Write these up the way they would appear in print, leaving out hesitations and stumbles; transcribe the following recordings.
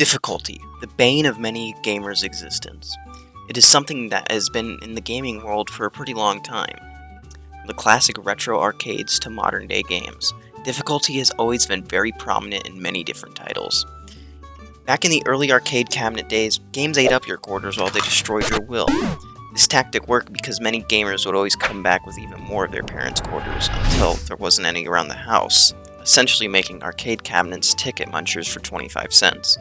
Difficulty, the bane of many gamers' existence. It is something that has been in the gaming world for a pretty long time. From the classic retro arcades to modern day games, difficulty has always been very prominent in many different titles. Back in the early arcade cabinet days, games ate up your quarters while they destroyed your will. This tactic worked because many gamers would always come back with even more of their parents' quarters until there wasn't any around the house, essentially making arcade cabinets ticket munchers for 25 cents.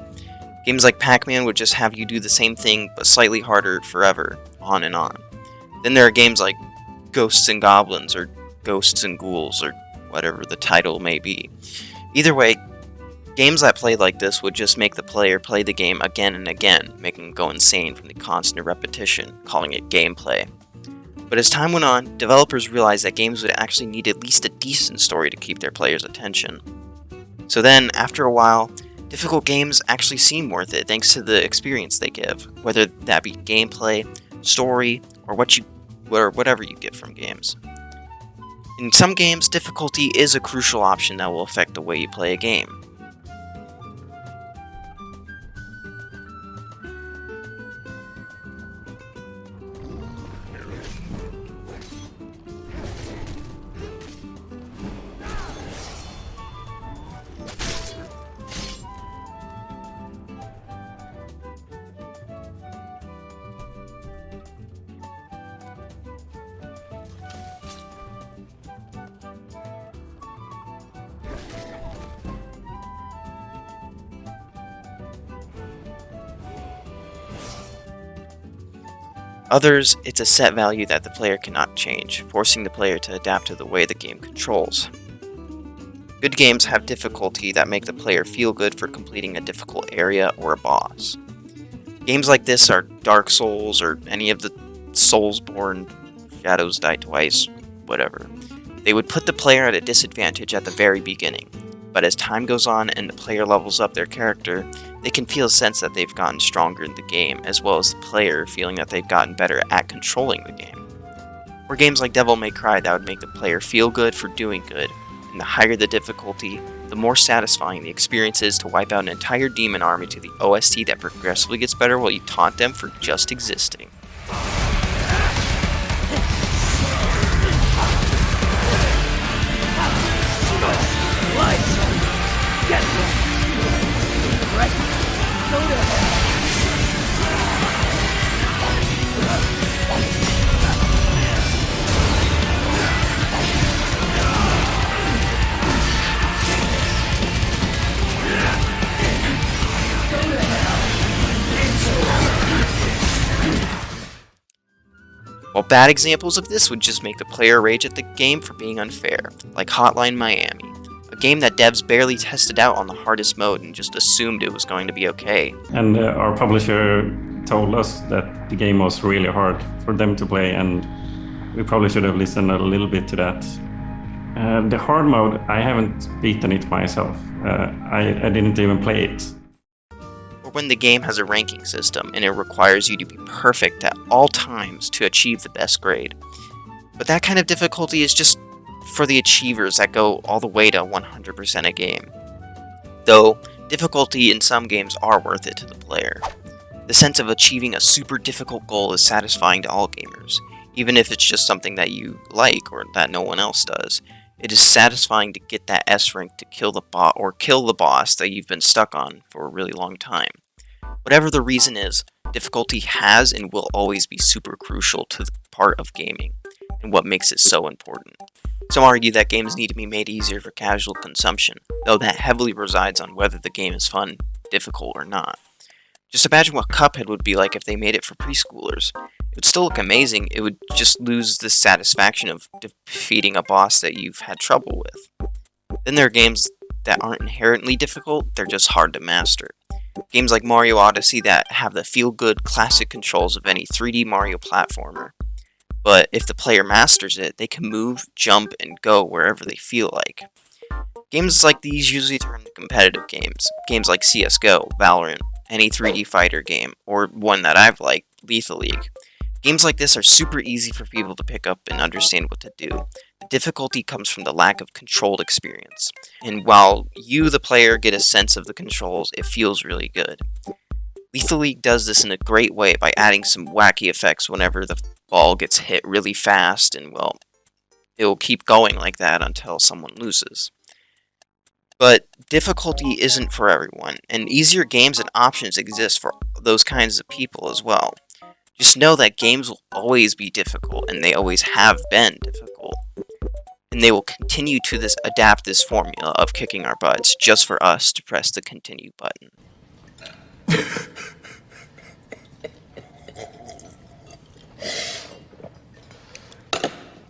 Games like Pac-Man would just have you do the same thing, but slightly harder forever, on and on. Then there are games like Ghosts and Goblins, or Ghosts and Ghouls, or whatever the title may be. Either way, games that play like this would just make the player play the game again and again, making them go insane from the constant repetition, calling it gameplay. But as time went on, developers realized that games would actually need at least a decent story to keep their players' attention. So then, after a while, difficult games actually seem worth it thanks to the experience they give, whether that be gameplay, story, or whatever you get from games. In some games, difficulty is a crucial option that will affect the way you play a game. Others, it's a set value that the player cannot change, forcing the player to adapt to the way the game controls. Good games have difficulty that make the player feel good for completing a difficult area or a boss. Games like this are Dark Souls or any of the Soulsborne, Shadows Die Twice, whatever. They would put the player at a disadvantage at the very beginning, but as time goes on and the player levels up their character, they can feel a sense that they've gotten stronger in the game, as well as the player feeling that they've gotten better at controlling the game. Or games like Devil May Cry that would make the player feel good for doing good, and the higher the difficulty, the more satisfying the experience is to wipe out an entire demon army to the OST that progressively gets better while you taunt them for just existing. While bad examples of this would just make the player rage at the game for being unfair, like Hotline Miami, a game that devs barely tested out on the hardest mode and just assumed it was going to be okay. And our publisher told us that the game was really hard for them to play, and we probably should have listened a little bit to that. The hard mode, I haven't beaten it myself. I didn't even play it. Or when the game has a ranking system and it requires you to be perfect at all times to achieve the best grade. But that kind of difficulty is just for the achievers that go all the way to 100% a game. Though, difficulty in some games are worth it to the player. The sense of achieving a super difficult goal is satisfying to all gamers, even if it's just something that you like or that no one else does. It is satisfying to get that S rank to kill the bot or kill the boss that you've been stuck on for a really long time. Whatever the reason is, difficulty has and will always be super crucial to the part of gaming, and what makes it so important. Some argue that games need to be made easier for casual consumption, though that heavily resides on whether the game is fun, difficult, or not. Just imagine what Cuphead would be like if they made it for preschoolers. It would still look amazing, it would just lose the satisfaction of defeating a boss that you've had trouble with. Then there are games that aren't inherently difficult, they're just hard to master. Games like Mario Odyssey that have the feel-good classic controls of any 3D Mario platformer. But if the player masters it, they can move, jump, and go wherever they feel like. Games like these usually turn into competitive games. Games like CSGO, Valorant, any 3D fighter game, or one that I've liked, Lethal League. Games like this are super easy for people to pick up and understand what to do. The difficulty comes from the lack of controlled experience. And while you, the player, get a sense of the controls, it feels really good. Lethal League does this in a great way by adding some wacky effects whenever the ball gets hit really fast, and well, it will keep going like that until someone loses. But difficulty isn't for everyone, and easier games and options exist for those kinds of people as well. Just know that games will always be difficult, and they always have been difficult. And they will continue to adapt this formula of kicking our butts just for us to press the continue button.